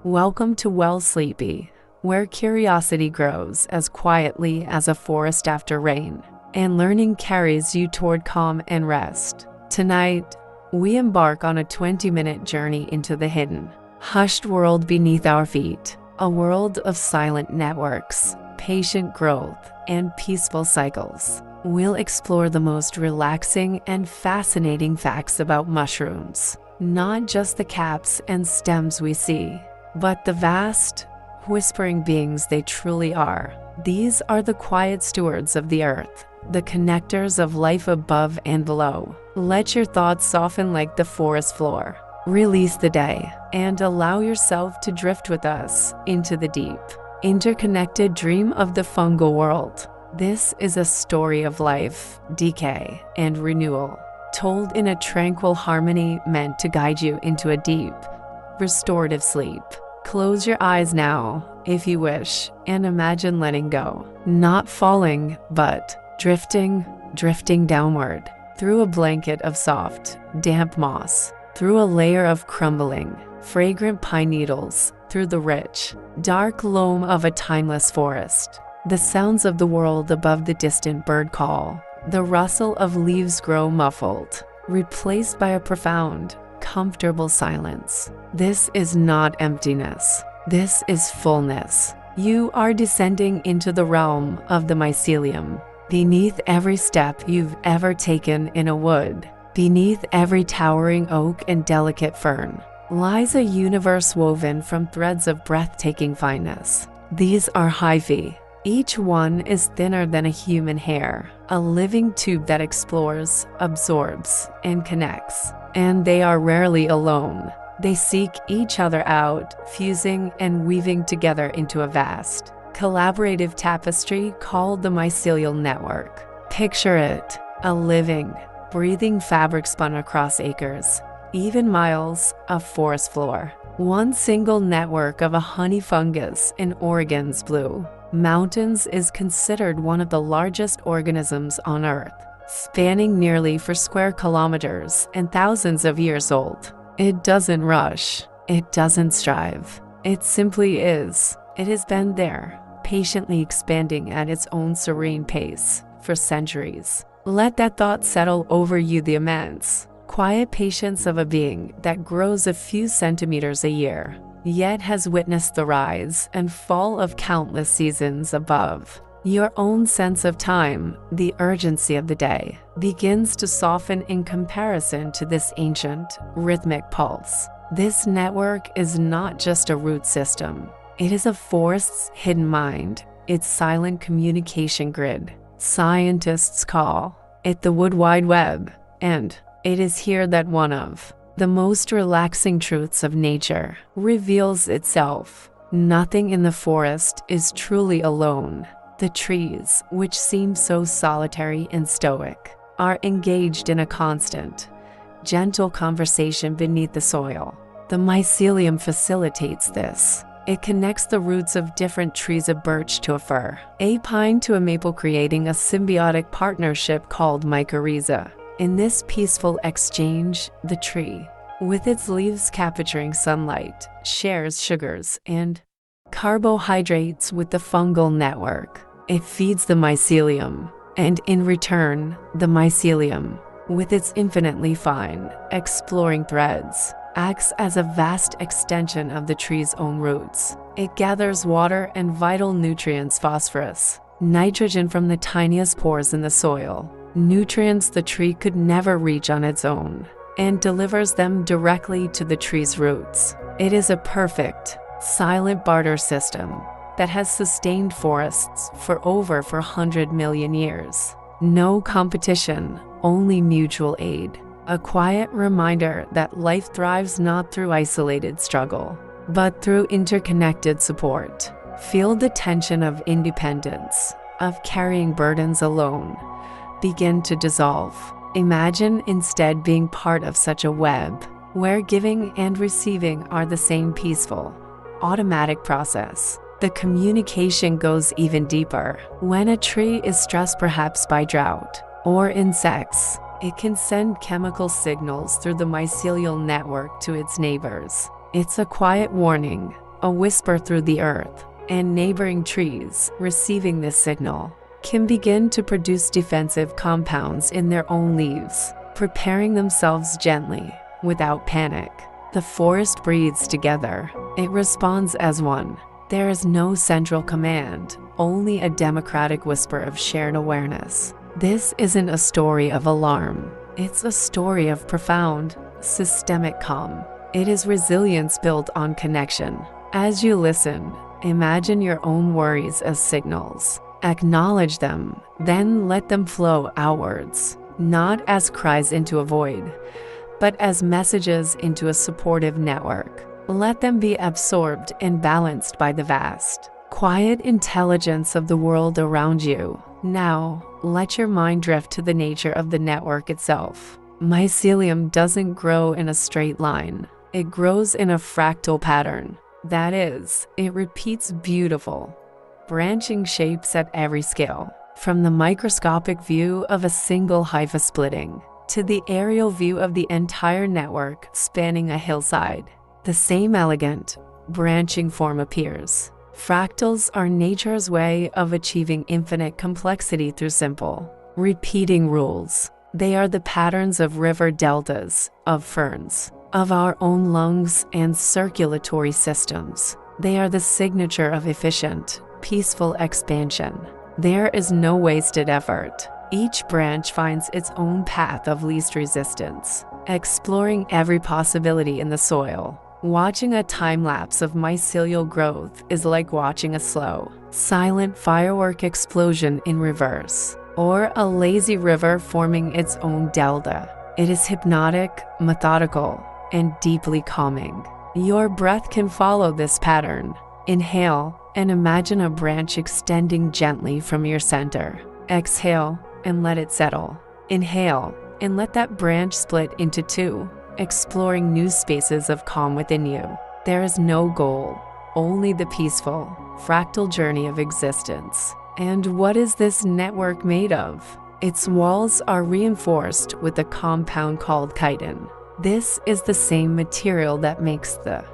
Welcome to Well Sleepy, where curiosity grows as quietly as a forest after rain, and learning carries you toward calm and rest. Tonight, we embark on a 20-minute journey into the hidden, hushed world beneath our feet, a world of silent networks, patient growth, and peaceful cycles. We'll explore the most relaxing and fascinating facts about mushrooms, not just the caps and stems we see, but the vast, whispering beings they truly are. These are the quiet stewards of the earth, the connectors of life above and below. Let your thoughts soften like the forest floor. Release the day and allow yourself to drift with us into the deep, interconnected dream of the fungal world. This is a story of life, decay, and renewal, told in a tranquil harmony meant to guide you into a deep, restorative sleep. Close your eyes now, if you wish, and imagine letting go. Not falling, but drifting downward, through a blanket of soft, damp moss, through a layer of crumbling, fragrant pine needles, through the rich, dark loam of a timeless forest. The sounds of the world above the distant bird call, the rustle of leaves grow muffled, replaced by a profound, comfortable silence. This is not emptiness. This is fullness. You are descending into the realm of the mycelium. Beneath every step you've ever taken in a wood, beneath every towering oak and delicate fern, lies a universe woven from threads of breathtaking fineness. These are hyphae. Each one is thinner than a human hair, a living tube that explores, absorbs, and connects. And they are rarely alone. They seek each other out, fusing and weaving together into a vast, collaborative tapestry called the mycelial network. Picture it, a living, breathing fabric spun across acres, even miles, of forest floor. One single network of a honey fungus in Oregon's blue mountains is considered one of the largest organisms on Earth, spanning nearly 4 square kilometers and thousands of years old. It doesn't rush. It doesn't strive. It simply is. It has been there, patiently expanding at its own serene pace for centuries. Let that thought settle over you, the immense, quiet patience of a being that grows a few centimeters a year, yet has witnessed the rise and fall of countless seasons above. Your own sense of time, the urgency of the day, begins to soften in comparison to this ancient, rhythmic pulse. This network is not just a root system. It is a forest's hidden mind, its silent communication grid. Scientists call it the Wood Wide Web, and it is here that one of the most relaxing truths of nature reveals itself. Nothing in the forest is truly alone. The trees, which seem so solitary and stoic, are engaged in a constant, gentle conversation beneath the soil. The mycelium facilitates this. It connects the roots of different trees, a birch to a fir, a pine to a maple, creating a symbiotic partnership called mycorrhiza. In this peaceful exchange, the tree, with its leaves capturing sunlight, shares sugars and carbohydrates with the fungal network. It feeds the mycelium, and in return, the mycelium, with its infinitely fine, exploring threads, acts as a vast extension of the tree's own roots. It gathers water and vital nutrients, phosphorus, nitrogen from the tiniest pores in the soil, nutrients the tree could never reach on its own, and delivers them directly to the tree's roots. It is a perfect, silent barter system that has sustained forests for over 400 million years. No competition, only mutual aid. A quiet reminder that life thrives not through isolated struggle, but through interconnected support. Feel the tension of independence, of carrying burdens alone, begin to dissolve. Imagine instead being part of such a web, where giving and receiving are the same peaceful, automatic process. The communication goes even deeper. When a tree is stressed, perhaps by drought or insects, it can send chemical signals through the mycelial network to its neighbors. It's a quiet warning, a whisper through the earth, and neighboring trees, receiving this signal, can begin to produce defensive compounds in their own leaves, preparing themselves gently, without panic. The forest breathes together. It responds as one. There is no central command, only a democratic whisper of shared awareness. This isn't a story of alarm. It's a story of profound, systemic calm. It is resilience built on connection. As you listen, imagine your own worries as signals. Acknowledge them, then let them flow outwards, not as cries into a void, but as messages into a supportive network. Let them be absorbed and balanced by the vast, quiet intelligence of the world around you. Now, let your mind drift to the nature of the network itself. Mycelium doesn't grow in a straight line. It grows in a fractal pattern. That is, it repeats beautiful, branching shapes at every scale, from the microscopic view of a single hypha splitting to the aerial view of the entire network spanning a hillside. The same elegant, branching form appears. Fractals are nature's way of achieving infinite complexity through simple, repeating rules. They are the patterns of river deltas, of ferns, of our own lungs and circulatory systems. They are the signature of efficient, peaceful expansion. There is no wasted effort. Each branch finds its own path of least resistance, exploring every possibility in the soil. Watching a time-lapse of mycelial growth is like watching a slow, silent firework explosion in reverse, or a lazy river forming its own delta. It is hypnotic, methodical, and deeply calming. Your breath can follow this pattern. Inhale and imagine a branch extending gently from your center. Exhale and let it settle. Inhale and let that branch split into two, exploring new spaces of calm within you. There is no goal, only the peaceful, fractal journey of existence. And what is this network made of? Its walls are reinforced with a compound called chitin. This is the same material that makes the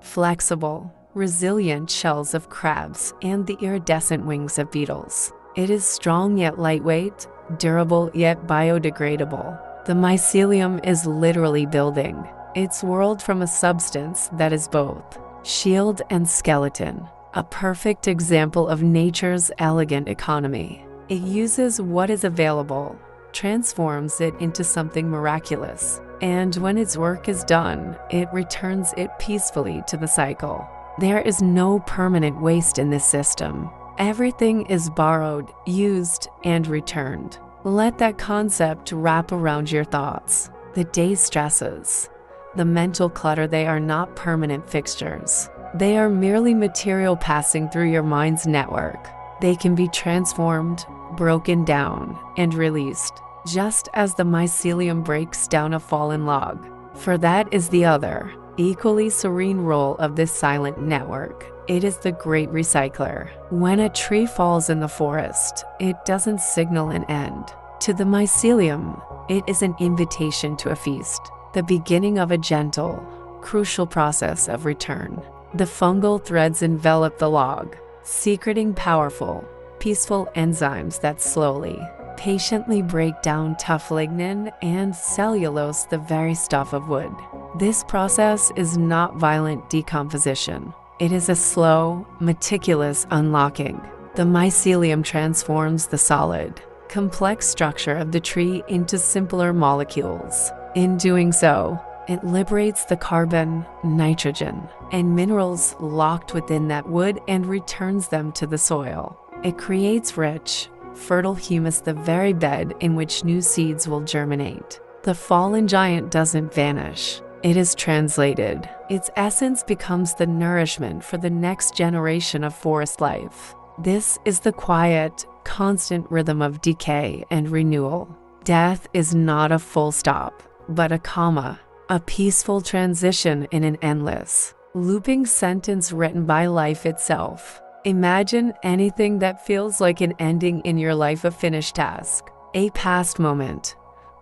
flexible, resilient shells of crabs and the iridescent wings of beetles. It is strong yet lightweight, durable yet biodegradable. The mycelium is literally building its world from a substance that is both shield and skeleton, a perfect example of nature's elegant economy. It uses what is available, transforms it into something miraculous, and when its work is done, it returns it peacefully to the cycle. There is no permanent waste in this system. Everything is borrowed, used, and returned. Let that concept wrap around your thoughts. The day's stresses, the mental clutter, they are not permanent fixtures. They are merely material passing through your mind's network. They can be transformed, broken down, and released, just as the mycelium breaks down a fallen log. For that is the other, equally serene role of this silent network. It is the great recycler. When a tree falls in the forest, it doesn't signal an end. To the mycelium, it is an invitation to a feast, the beginning of a gentle, crucial process of return. The fungal threads envelop the log, secreting powerful, peaceful enzymes that slowly, patiently break down tough lignin and cellulose, the very stuff of wood. This process is not violent decomposition. It is a slow, meticulous unlocking. The mycelium transforms the solid, complex structure of the tree into simpler molecules. In doing so, it liberates the carbon, nitrogen, and minerals locked within that wood and returns them to the soil. It creates rich, fertile humus, the very bed in which new seeds will germinate. The fallen giant doesn't vanish. It is translated. Its essence becomes the nourishment for the next generation of forest life. This is the quiet, constant rhythm of decay and renewal. Death is not a full stop, but a comma, a peaceful transition in an endless, looping sentence written by life itself. Imagine anything that feels like an ending in your life, a finished task, a past moment,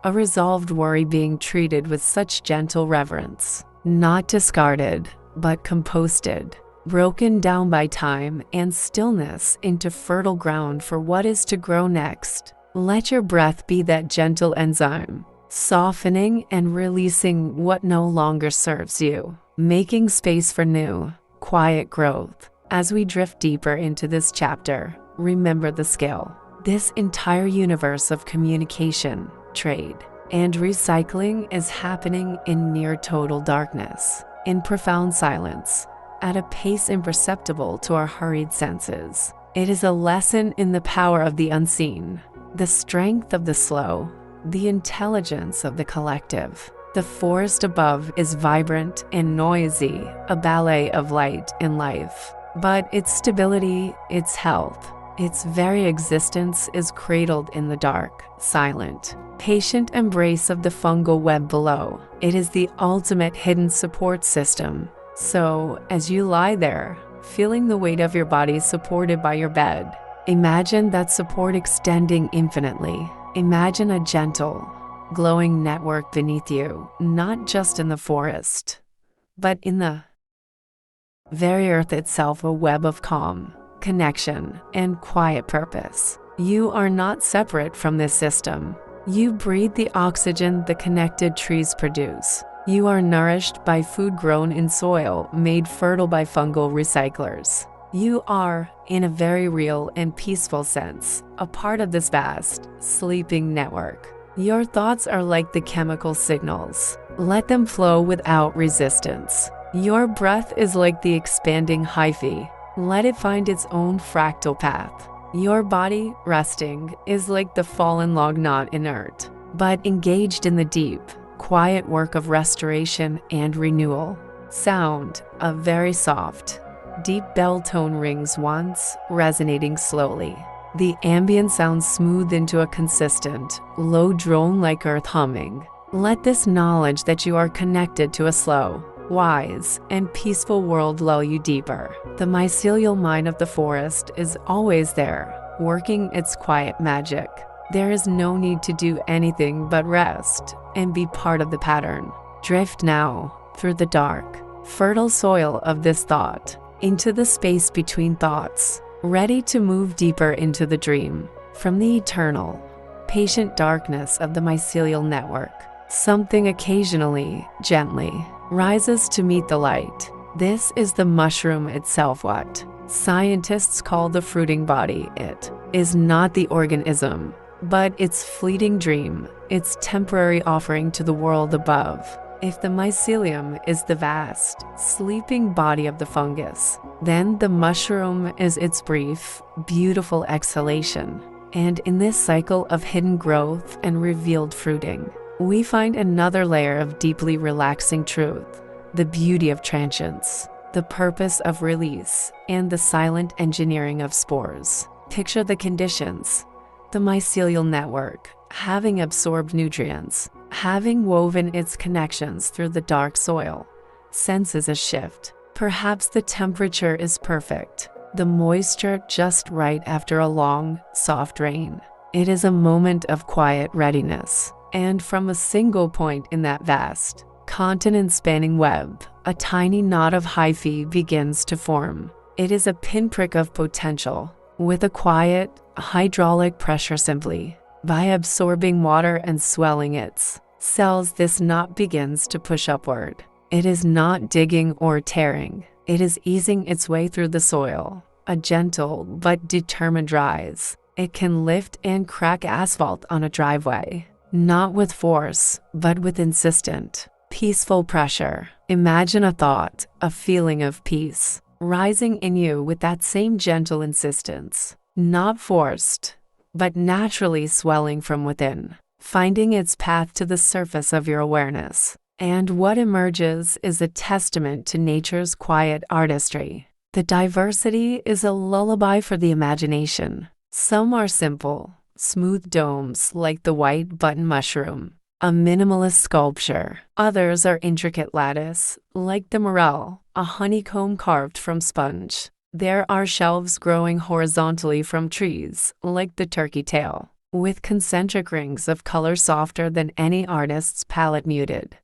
a resolved worry being treated with such gentle reverence, not discarded, but composted, broken down by time and stillness into fertile ground for what is to grow next. Let your breath be that gentle enzyme, softening and releasing what no longer serves you, making space for new, quiet growth. As we drift deeper into this chapter, remember the scale. This entire universe of communication, trade, and recycling is happening in near total darkness, in profound silence, at a pace imperceptible to our hurried senses. It is a lesson in the power of the unseen, the strength of the slow, the intelligence of the collective. The forest above is vibrant and noisy, a ballet of light and life. But its stability, its health, its very existence is cradled in the dark, silent, patient embrace of the fungal web below. It is the ultimate hidden support system. So, as you lie there, feeling the weight of your body supported by your bed, imagine that support extending infinitely. Imagine a gentle, glowing network beneath you, not just in the forest, but in the very earth itself, a web of calm, connection, and quiet purpose. You are not separate from this system. You breathe the oxygen the connected trees produce. You are nourished by food grown in soil made fertile by fungal recyclers. You are, in a very real and peaceful sense, a part of this vast, sleeping network. Your thoughts are like the chemical signals. Let them flow without resistance. Your breath is like the expanding hyphae. Let it find its own fractal path. Your body, resting, is like the fallen log, not inert, but engaged in the deep, quiet work of restoration and renewal. Sound, a very soft, deep bell tone rings once, resonating slowly. The ambient sounds smooth into a consistent, low drone like earth humming. Let this knowledge that you are connected to a slow, wise, and peaceful world lull you deeper. The mycelial mind of the forest is always there, working its quiet magic. There is no need to do anything but rest and be part of the pattern. Drift now through the dark, fertile soil of this thought, into the space between thoughts, ready to move deeper into the dream. From the eternal, patient darkness of the mycelial network, something occasionally, gently, rises to meet the light. This is the mushroom itself. What scientists call the fruiting body. It is not the organism, but its fleeting dream, its temporary offering to the world above. If the mycelium is the vast, sleeping body of the fungus, then the mushroom is its brief, beautiful exhalation. And in this cycle of hidden growth and revealed fruiting, we find another layer of deeply relaxing truth, the beauty of transience, the purpose of release, and the silent engineering of spores. Picture the conditions. The mycelial network, having absorbed nutrients, having woven its connections through the dark soil, senses a shift. Perhaps the temperature is perfect, the moisture just right after a long, soft rain. It is a moment of quiet readiness. And from a single point in that vast, continent-spanning web, a tiny knot of hyphae begins to form. It is a pinprick of potential, with a quiet, hydraulic pressure. Simply by absorbing water and swelling its cells, this knot begins to push upward. It is not digging or tearing. It is easing its way through the soil, a gentle but determined rise. It can lift and crack asphalt on a driveway. Not with force, but with insistent, peaceful pressure. Imagine a thought, a feeling of peace, rising in you with that same gentle insistence. Not forced, but naturally swelling from within, finding its path to the surface of your awareness. And what emerges is a testament to nature's quiet artistry. The diversity is a lullaby for the imagination. Some are simple, smooth domes like the white button mushroom, a minimalist sculpture. Others are intricate lattice, like the morel, a honeycomb carved from sponge. There are shelves growing horizontally from trees, like the turkey tail, with concentric rings of color softer than any artist's palette muted.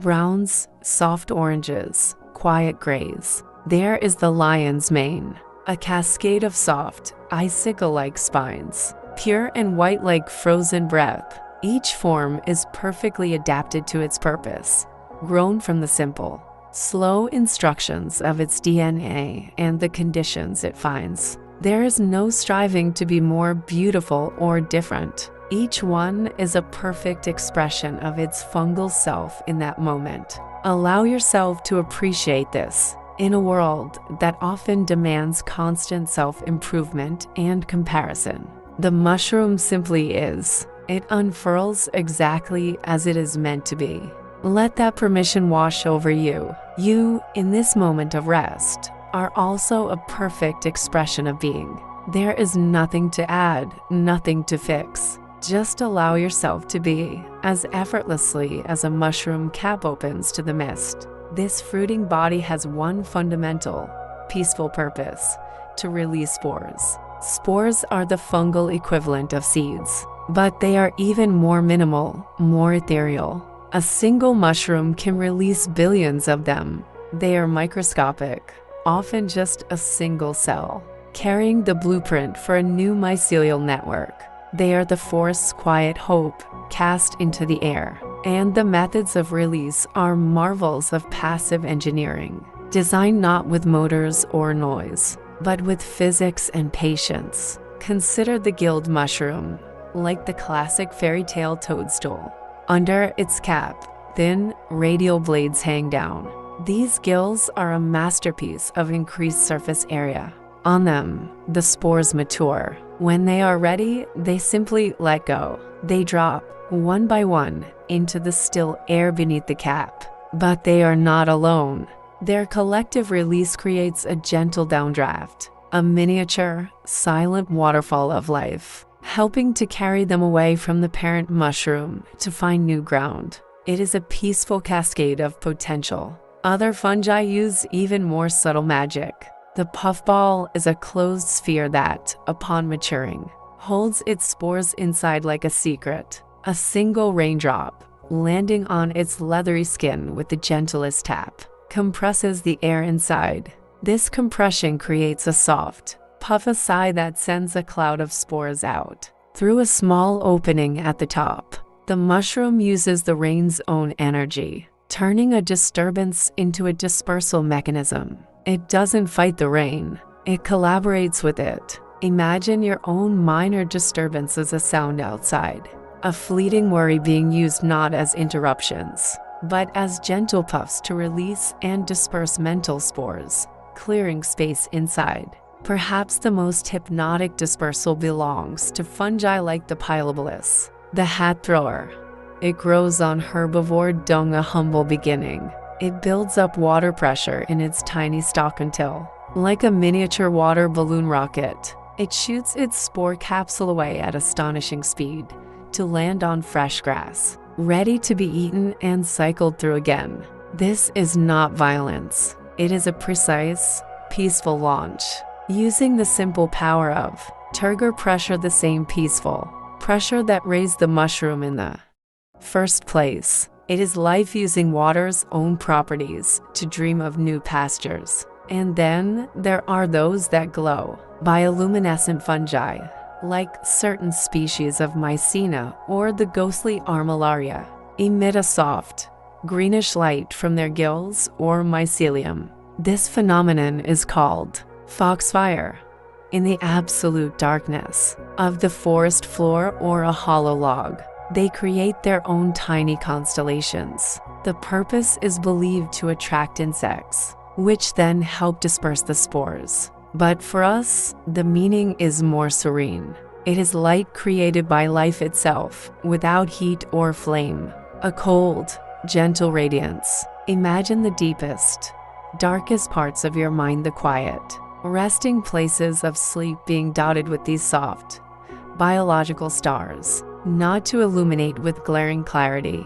browns, soft oranges, quiet grays. There is the lion's mane, a cascade of soft, icicle-like spines, pure and white like frozen breath. Each form is perfectly adapted to its purpose, grown from the simple, slow instructions of its DNA and the conditions it finds. There is no striving to be more beautiful or different. Each one is a perfect expression of its fungal self in that moment. Allow yourself to appreciate this. In a world that often demands constant self-improvement and comparison, the mushroom simply is. It unfurls exactly as it is meant to be. Let that permission wash over you. You, in this moment of rest, are also a perfect expression of being. There is nothing to add, nothing to fix. Just allow yourself to be, as effortlessly as a mushroom cap opens to the mist. This fruiting body has one fundamental, peaceful purpose: to release spores. Spores are the fungal equivalent of seeds, but they are even more minimal, more ethereal. A single mushroom can release billions of them. They are microscopic, often just a single cell, carrying the blueprint for a new mycelial network. They are the forest's quiet hope cast into the air, and the methods of release are marvels of passive engineering, designed not with motors or noise, but with physics and patience. Consider the guild mushroom, like the classic fairy tale toadstool. Under its cap, thin, radial blades hang down. These gills are a masterpiece of increased surface area. On them, the spores mature. When they are ready, they simply let go. They drop, one by one, into the still air beneath the cap. But they are not alone. Their collective release creates a gentle downdraft, a miniature, silent waterfall of life, helping to carry them away from the parent mushroom to find new ground. It is a peaceful cascade of potential. Other fungi use even more subtle magic. The puffball is a closed sphere that, upon maturing, holds its spores inside like a secret. A single raindrop, landing on its leathery skin with the gentlest tap, compresses the air inside. This compression creates a soft, puff sigh that sends a cloud of spores out. Through a small opening at the top, the mushroom uses the rain's own energy, turning a disturbance into a dispersal mechanism. It doesn't fight the rain, it collaborates with it. Imagine your own minor disturbance as a sound outside, a fleeting worry being used not as interruptions, but as gentle puffs to release and disperse mental spores, clearing space inside. Perhaps the most hypnotic dispersal belongs to fungi like the Pilobolus, the hat thrower. It grows on herbivore dung, a humble beginning. It builds up water pressure in its tiny stalk until, like a miniature water balloon rocket, it shoots its spore capsule away at astonishing speed to land on fresh grass, ready to be eaten and cycled through again. This is not violence. It is a precise, peaceful launch, using the simple power of turgor pressure, the same peaceful pressure that raised the mushroom in the first place. It is life using water's own properties to dream of new pastures. And then there are those that glow, bioluminescent fungi, like certain species of Mycena or the ghostly Armillaria, emit a soft, greenish light from their gills or mycelium. This phenomenon is called foxfire. In the absolute darkness of the forest floor or a hollow log, they create their own tiny constellations. The purpose is believed to attract insects, which then help disperse the spores. But for us, the meaning is more serene. It is light created by life itself, without heat or flame. A cold, gentle radiance. Imagine the deepest, darkest parts of your mind, the quiet, resting places of sleep being dotted with these soft, biological stars. Not to illuminate with glaring clarity,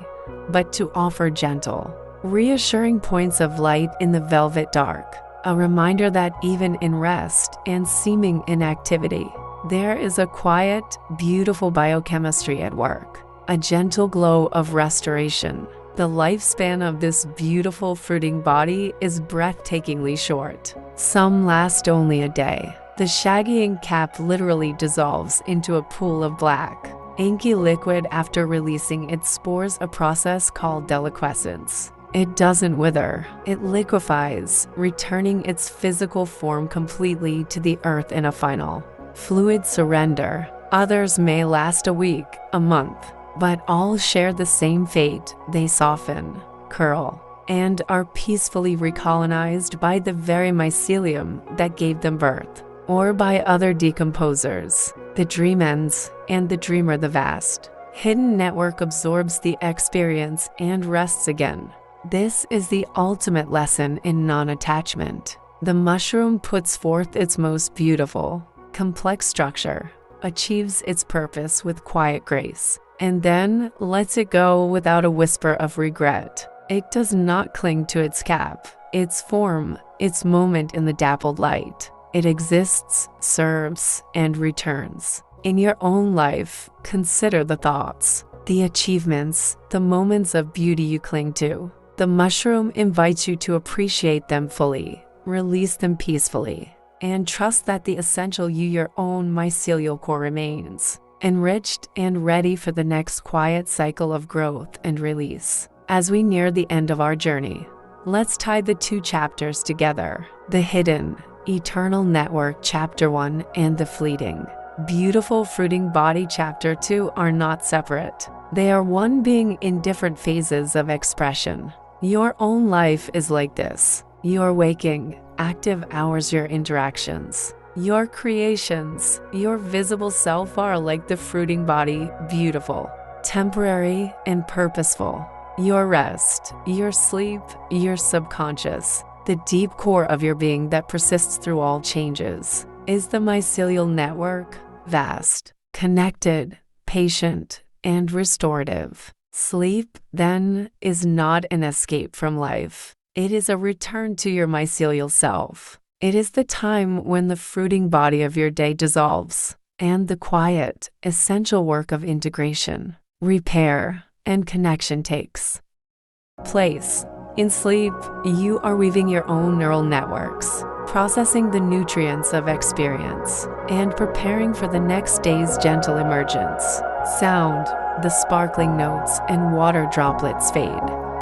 but to offer gentle, reassuring points of light in the velvet dark, a reminder that even in rest and seeming inactivity, there is a quiet, beautiful biochemistry at work, a gentle glow of restoration. The lifespan of this beautiful fruiting body is breathtakingly short. Some last only a day. The shaggy ink cap literally dissolves into a pool of black, inky liquid after releasing its spores, a process called deliquescence. It doesn't wither, it liquefies, returning its physical form completely to the earth in a final, fluid surrender. Others may last a week, a month, but all share the same fate. They soften, curl, and are peacefully recolonized by the very mycelium that gave them birth, or by other decomposers. The dream ends, and the dreamer, the vast, hidden network, absorbs the experience and rests again. This is the ultimate lesson in non-attachment. The mushroom puts forth its most beautiful, complex structure, achieves its purpose with quiet grace, and then lets it go without a whisper of regret. It does not cling to its cap, its form, its moment in the dappled light. It exists, serves, and returns. In your own life, consider the thoughts, the achievements, the moments of beauty you cling to. The mushroom invites you to appreciate them fully, release them peacefully, and trust that the essential you, your own mycelial core, remains enriched and ready for the next quiet cycle of growth and release. As we near the end of our journey, let's tie the two chapters together: the hidden, eternal network, Chapter 1, and the fleeting, beautiful fruiting body, Chapter 2, are not separate. They are one being in different phases of expression. Your own life is like this. Your waking, active hours, your interactions, your creations, your visible self are like the fruiting body, beautiful, temporary, and purposeful. Your rest, your sleep, your subconscious, the deep core of your being that persists through all changes, is the mycelial network, vast, connected, patient, and restorative. Sleep, then, is not an escape from life. It is a return to your mycelial self. It is the time when the fruiting body of your day dissolves, and the quiet, essential work of integration, repair, and connection takes place. In sleep, you are weaving your own neural networks, processing the nutrients of experience, and preparing for the next day's gentle emergence. Sound, the sparkling notes and water droplets fade.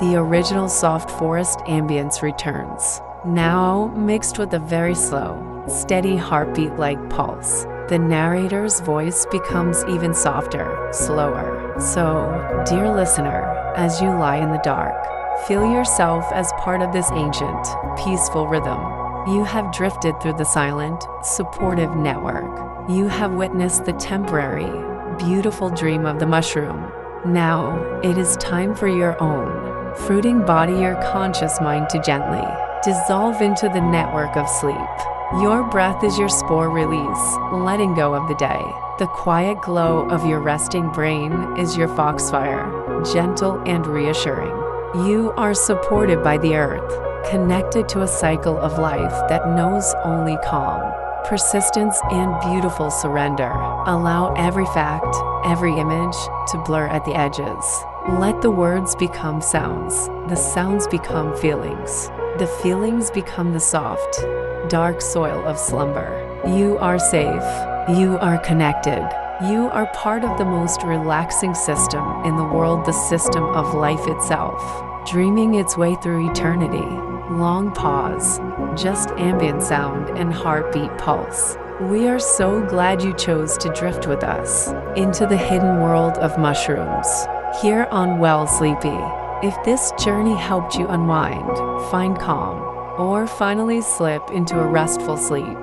The original soft forest ambience returns, now mixed with a very slow, steady heartbeat-like pulse. The narrator's voice becomes even softer, slower. So, dear listener, as you lie in the dark, feel yourself as part of this ancient, peaceful rhythm. You have drifted through the silent, supportive network. You have witnessed the temporary, beautiful dream of the mushroom. Now, it is time for your own fruiting body, your conscious mind, to gently dissolve into the network of sleep. Your breath is your spore release, letting go of the day. The quiet glow of your resting brain is your foxfire, gentle and reassuring. You are supported by the earth, connected to a cycle of life that knows only calm, persistence, and beautiful surrender. Allow every fact, every image, to blur at the edges. Let the words become sounds, the sounds become feelings, the feelings become the soft, dark soil of slumber. You are safe. You are connected. You are part of the most relaxing system in the world, the system of life itself, dreaming its way through eternity. Long pause, just ambient sound and heartbeat pulse. We are so glad you chose to drift with us into the hidden world of mushrooms here on Well Sleepy. If this journey helped you unwind, find calm, or finally slip into a restful sleep,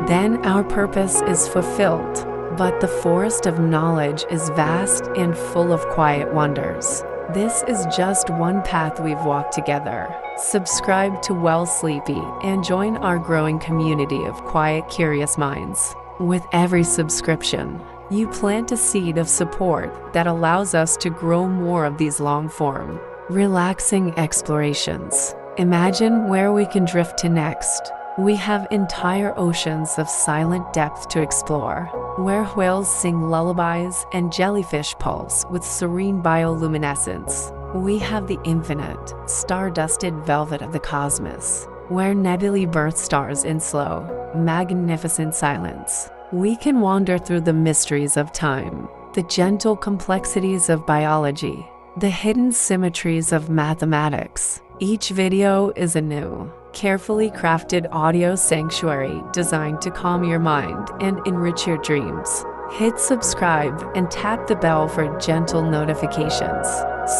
then our purpose is fulfilled. But the forest of knowledge is vast and full of quiet wonders. This is just one path we've walked together. Subscribe to Well Sleepy and join our growing community of quiet, curious minds. With every subscription, you plant a seed of support that allows us to grow more of these long-form, relaxing explorations. Imagine where we can drift to next. We have entire oceans of silent depth to explore, where whales sing lullabies and jellyfish pulse with serene bioluminescence. we have the infinite, star-dusted velvet of the cosmos, where nebulae birth stars in slow, magnificent silence. We can wander through the mysteries of time, the gentle complexities of biology, the hidden symmetries of mathematics. Each video is a new, carefully crafted audio sanctuary designed to calm your mind and enrich your dreams. Hit subscribe and tap the bell for gentle notifications,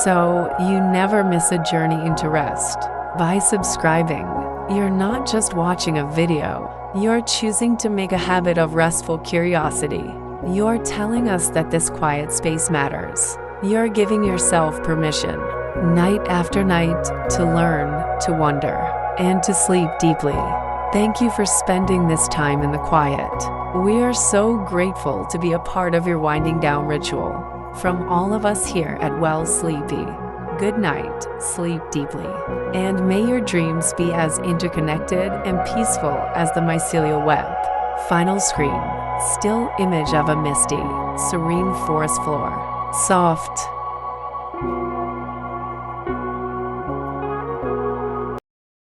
so you never miss a journey into rest. By subscribing, you're not just watching a video, you're choosing to make a habit of restful curiosity. You're telling us that this quiet space matters. You're giving yourself permission, night after night, to learn, to wonder, and to sleep deeply. Thank you for spending this time in the quiet. We are so grateful to be a part of your winding down ritual. From all of us here at Well Sleepy, good night, sleep deeply, and may your dreams be as interconnected and peaceful as the mycelial web. Final screen, still image of a misty, serene forest floor. Soft,